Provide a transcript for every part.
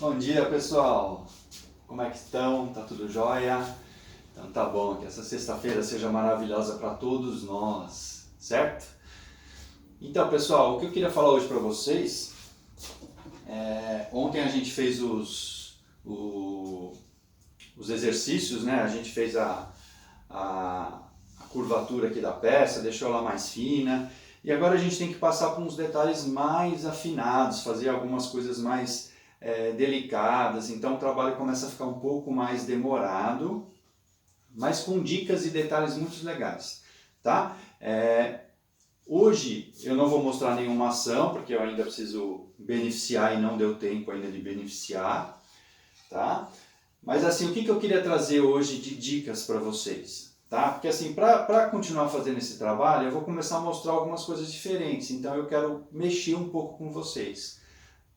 Bom dia, pessoal! Como é que estão? Tá tudo jóia? Então tá bom, que essa sexta-feira seja maravilhosa para todos nós, certo? Então, pessoal, o que eu queria falar hoje para vocês ontem a gente fez os exercícios, né? A gente fez a curvatura aqui da peça, deixou ela mais fina, e agora a gente tem que passar por uns detalhes mais afinados, fazer algumas coisas mais delicadas, então o trabalho começa a ficar um pouco mais demorado, mas com dicas e detalhes muito legais, tá? Hoje eu não vou mostrar nenhuma ação, porque eu ainda preciso beneficiar e não deu tempo ainda de beneficiar, tá? Mas assim, o que eu queria trazer hoje de dicas para vocês, tá? Porque assim, para continuar fazendo esse trabalho, eu vou começar a mostrar algumas coisas diferentes, então eu quero mexer um pouco com vocês,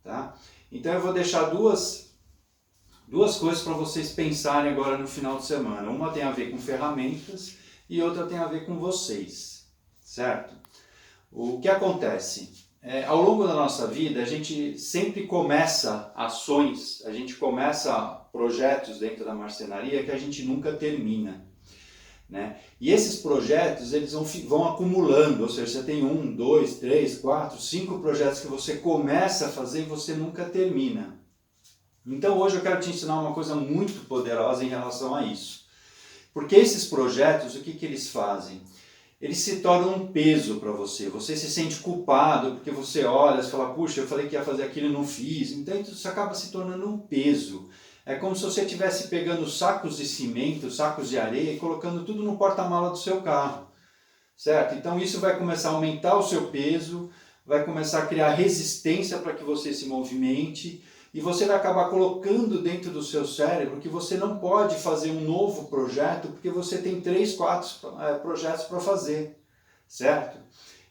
tá? Então eu vou deixar duas coisas para vocês pensarem agora no final de semana. Uma tem a ver com ferramentas e outra tem a ver com vocês, certo? O que acontece? Ao longo da nossa vida, a gente sempre começa ações, a gente começa projetos dentro da marcenaria que a gente nunca termina, né? E esses projetos, eles vão acumulando, ou seja, você tem 1, 2, 3, 4, 5 projetos que você começa a fazer e você nunca termina. Então hoje eu quero te ensinar uma coisa muito poderosa em relação a isso. Porque esses projetos, o que eles fazem? Eles se tornam um peso para você. Você se sente culpado porque você olha e fala, puxa, eu falei que ia fazer aquilo e não fiz. Então isso acaba se tornando um peso. É como se você estivesse pegando sacos de cimento, sacos de areia e colocando tudo no porta-mala do seu carro, certo? Então isso vai começar a aumentar o seu peso, vai começar a criar resistência para que você se movimente e você vai acabar colocando dentro do seu cérebro que você não pode fazer um novo projeto porque você tem 3, 4 projetos para fazer, certo?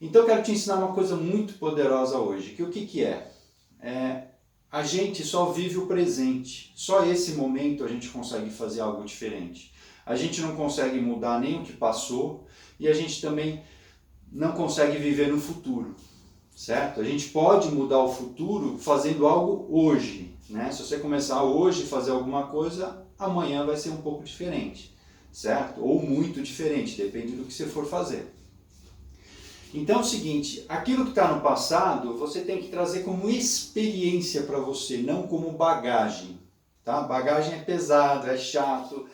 Então eu quero te ensinar uma coisa muito poderosa hoje, que o que é? A gente só vive o presente, só esse momento a gente consegue fazer algo diferente. A gente não consegue mudar nem o que passou e a gente também não consegue viver no futuro, certo? A gente pode mudar o futuro fazendo algo hoje, né? Se você começar hoje a fazer alguma coisa, amanhã vai ser um pouco diferente, certo? Ou muito diferente, depende do que você for fazer. Então é o seguinte, aquilo que está no passado, você tem que trazer como experiência para você, não como bagagem, tá? Bagagem é pesado, é chato,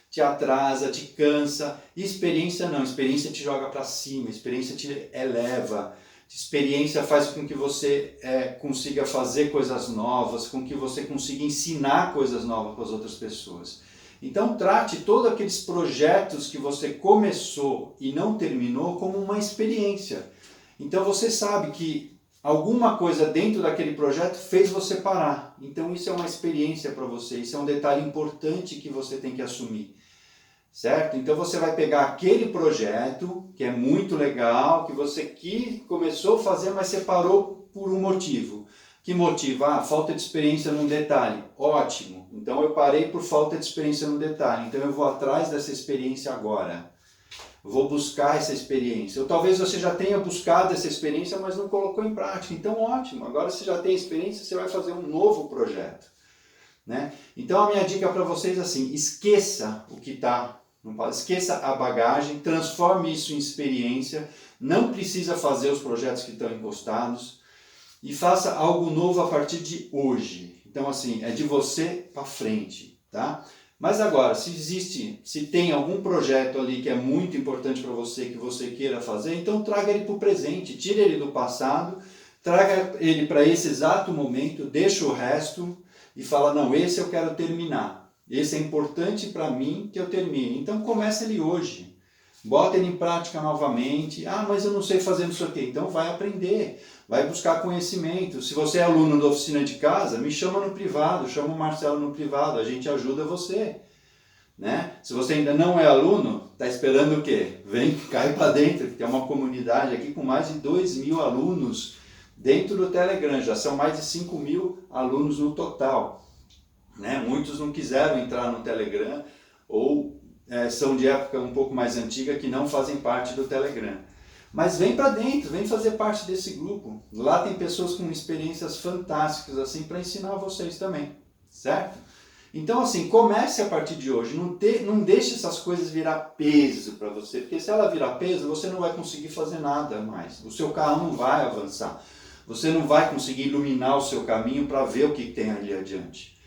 te atrasa, te cansa. Experiência não, experiência te joga para cima, experiência te eleva. Experiência faz com que você consiga fazer coisas novas, com que você consiga ensinar coisas novas para as outras pessoas. Então trate todos aqueles projetos que você começou e não terminou como uma experiência. Então você sabe que alguma coisa dentro daquele projeto fez você parar. Então isso é uma experiência para você, isso é um detalhe importante que você tem que assumir. Certo? Então você vai pegar aquele projeto que é muito legal, que você começou a fazer, mas você parou por um motivo. Que motivo? Falta de experiência num detalhe. Ótimo. Então eu parei por falta de experiência num detalhe. Então eu vou atrás dessa experiência agora. Vou buscar essa experiência. Ou talvez você já tenha buscado essa experiência, mas não colocou em prática. Então ótimo. Agora você já tem experiência, você vai fazer um novo projeto, né? Então a minha dica para vocês é assim, esqueça o que está. Esqueça a bagagem, transforme isso em experiência, não precisa fazer os projetos que estão encostados e faça algo novo a partir de hoje. Então assim, é de você para frente, tá? Mas agora, se tem algum projeto ali que é muito importante para você, que você queira fazer, então traga ele para o presente, tire ele do passado, traga ele para esse exato momento, deixa o resto e fala, não, esse eu quero terminar. Esse é importante para mim que eu termine. Então começa ele hoje. Bota ele em prática novamente. Mas eu não sei fazer isso aqui. Então vai aprender. Vai buscar conhecimento. Se você é aluno da oficina de casa, me chama no privado. Chama o Marcelo no privado. A gente ajuda você. Né? Se você ainda não é aluno, está esperando o quê? Vem, cai para dentro. Tem uma comunidade aqui com mais de 2.000 alunos dentro do Telegram. Já são mais de 5.000 alunos no total. Né? Muitos não quiseram entrar no Telegram ou são de época um pouco mais antiga que não fazem parte do Telegram. Mas vem para dentro, vem fazer parte desse grupo. Lá tem pessoas com experiências fantásticas assim para ensinar vocês também. certo? Então, assim, comece a partir de hoje, não deixe essas coisas virar peso para você, porque se ela virar peso, você não vai conseguir fazer nada mais, o seu carro não vai avançar, você não vai conseguir iluminar o seu caminho para ver o que tem ali adiante,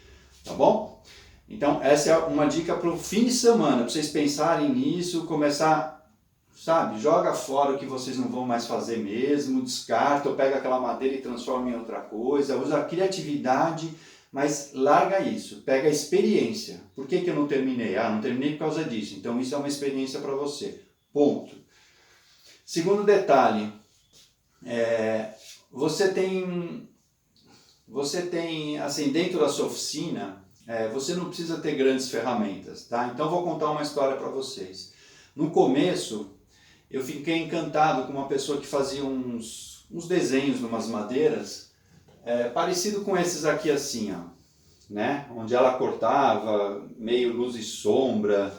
tá bom? Então, essa é uma dica para o fim de semana, para vocês pensarem nisso, começar, sabe, joga fora o que vocês não vão mais fazer mesmo, descarta, ou pega aquela madeira e transforma em outra coisa, usa a criatividade, mas larga isso, pega a experiência. Por que eu não terminei? Não terminei por causa disso, então isso é uma experiência para você, ponto. Segundo detalhe, você tem, assim, dentro da sua oficina, você não precisa ter grandes ferramentas, tá? Então vou contar uma história para vocês. No começo, eu fiquei encantado com uma pessoa que fazia uns desenhos numas madeiras, parecido com esses aqui assim, ó, né? Onde ela cortava, meio luz e sombra,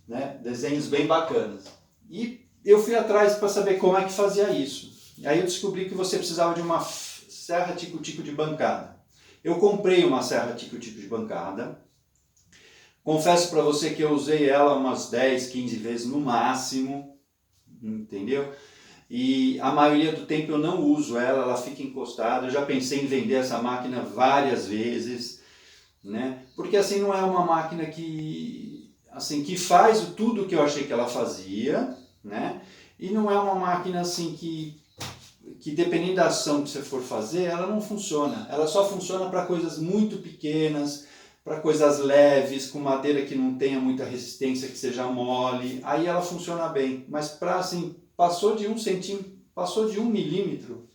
né? Desenhos bem bacanas. E eu fui atrás para saber como é que fazia isso. Aí eu descobri que você precisava de uma serra tico-tico de bancada. Eu comprei uma serra tico-tico de bancada. Confesso para você que eu usei ela umas 10, 15 vezes no máximo, entendeu? E a maioria do tempo eu não uso ela, ela fica encostada. Eu já pensei em vender essa máquina várias vezes, né? Porque assim não é uma máquina que faz tudo o que eu achei que ela fazia, né? E não é uma máquina assim que dependendo da ação que você for fazer, ela não funciona. Ela só funciona para coisas muito pequenas, para coisas leves, com madeira que não tenha muita resistência, que seja mole. Aí ela funciona bem. Mas para assim, passou de 1 centímetro, passou de 1 milímetro,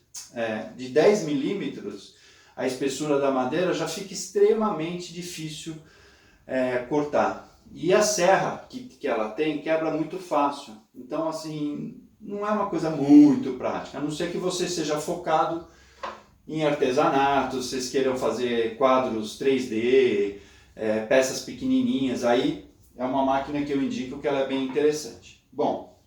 de 10 milímetros, a espessura da madeira já fica extremamente difícil cortar. E a serra que ela tem quebra muito fácil. Então, assim, não é uma coisa muito prática, a não ser que você seja focado em artesanato, vocês queiram fazer quadros 3D, peças pequenininhas, aí é uma máquina que eu indico que ela é bem interessante. Bom,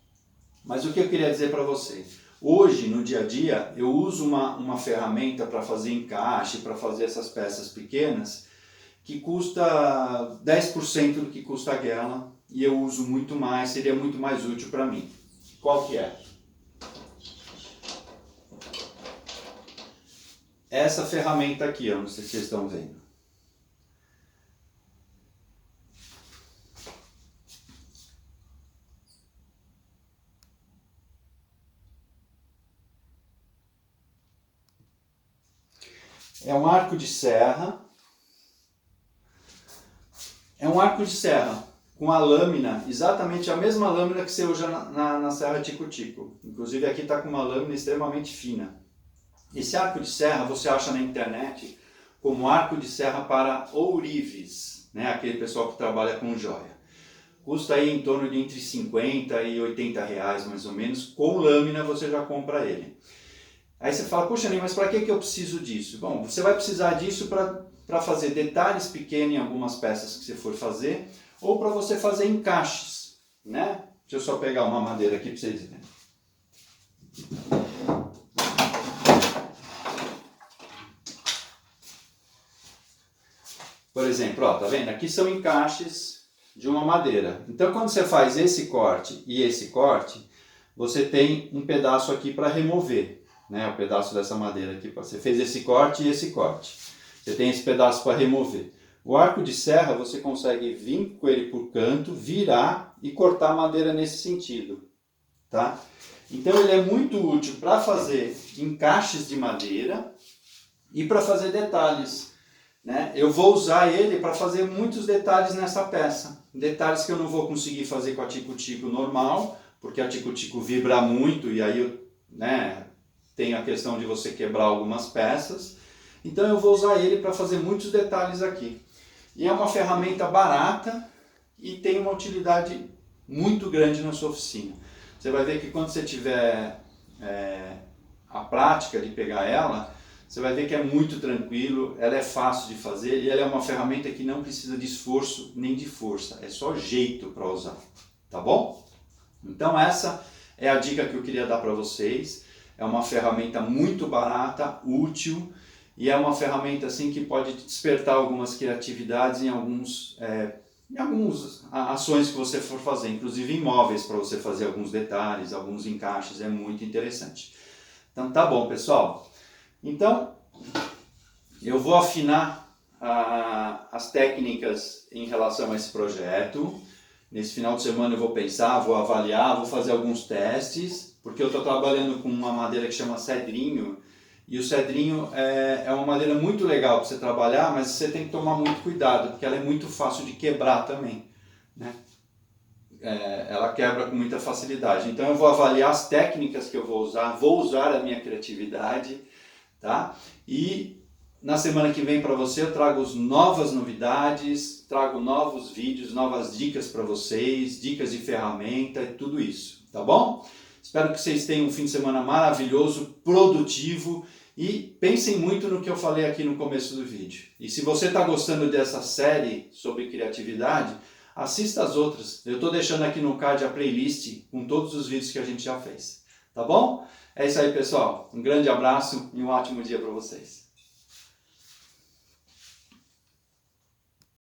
mas o que eu queria dizer para vocês? Hoje, no dia a dia, eu uso uma ferramenta para fazer encaixe, para fazer essas peças pequenas, que custa 10% do que custa aquela, e eu uso muito mais, seria muito mais útil para mim. Qual que é? Essa ferramenta aqui, ó, não sei se vocês estão vendo. É um arco de serra. É um arco de serra com a lâmina, exatamente a mesma lâmina que você usa na serra tico-tico. Inclusive aqui está com uma lâmina extremamente fina. Esse arco de serra você acha na internet como arco de serra para ourives, né? Aquele pessoal que trabalha com joia. Custa aí em torno de entre 50 e 80 reais mais ou menos, com lâmina você já compra ele. Aí você fala, poxa, mas para que eu preciso disso? Bom, você vai precisar disso para fazer detalhes pequenos em algumas peças que você for fazer, ou para você fazer encaixes, né? Deixa eu só pegar uma madeira aqui para vocês verem. Por exemplo, ó, tá vendo? Aqui são encaixes de uma madeira. Então, quando você faz esse corte e esse corte, você tem um pedaço aqui para remover, né? O pedaço dessa madeira aqui. Você fez esse corte e esse corte. Você tem esse pedaço para remover. O arco de serra, você consegue vir com ele por canto, virar e cortar a madeira nesse sentido, tá? Então, ele é muito útil para fazer encaixes de madeira e para fazer detalhes, né? Eu vou usar ele para fazer muitos detalhes nessa peça. Detalhes que eu não vou conseguir fazer com a tico-tico normal, porque a tico-tico vibra muito e aí, né, tem a questão de você quebrar algumas peças. Então eu vou usar ele para fazer muitos detalhes aqui. E é uma ferramenta barata e tem uma utilidade muito grande na sua oficina. Você vai ver que quando você tiver a prática de pegar ela, você vai ver que é muito tranquilo, ela é fácil de fazer e ela é uma ferramenta que não precisa de esforço nem de força, é só jeito para usar, tá bom? Então essa é a dica que eu queria dar para vocês, é uma ferramenta muito barata, útil e é uma ferramenta assim que pode despertar algumas criatividades em algumas ações que você for fazer, inclusive em móveis, para você fazer alguns detalhes, alguns encaixes, é muito interessante. Então tá bom, pessoal. Então eu vou afinar as técnicas em relação a esse projeto. Nesse final de semana eu vou pensar, vou avaliar, vou fazer alguns testes, porque eu estou trabalhando com uma madeira que chama cedrinho, e o cedrinho é uma madeira muito legal para você trabalhar, mas você tem que tomar muito cuidado, porque ela é muito fácil de quebrar também, né? Ela quebra com muita facilidade. Então eu vou avaliar as técnicas que eu vou usar a minha criatividade, tá? E na semana que vem para você eu trago novas novidades, trago novos vídeos, novas dicas para vocês, dicas de ferramenta e tudo isso, tá bom? Espero que vocês tenham um fim de semana maravilhoso, produtivo e pensem muito no que eu falei aqui no começo do vídeo. E se você está gostando dessa série sobre criatividade, assista as outras. Eu estou deixando aqui no card a playlist com todos os vídeos que a gente já fez, tá bom? É isso aí, pessoal. Um grande abraço e um ótimo dia para vocês.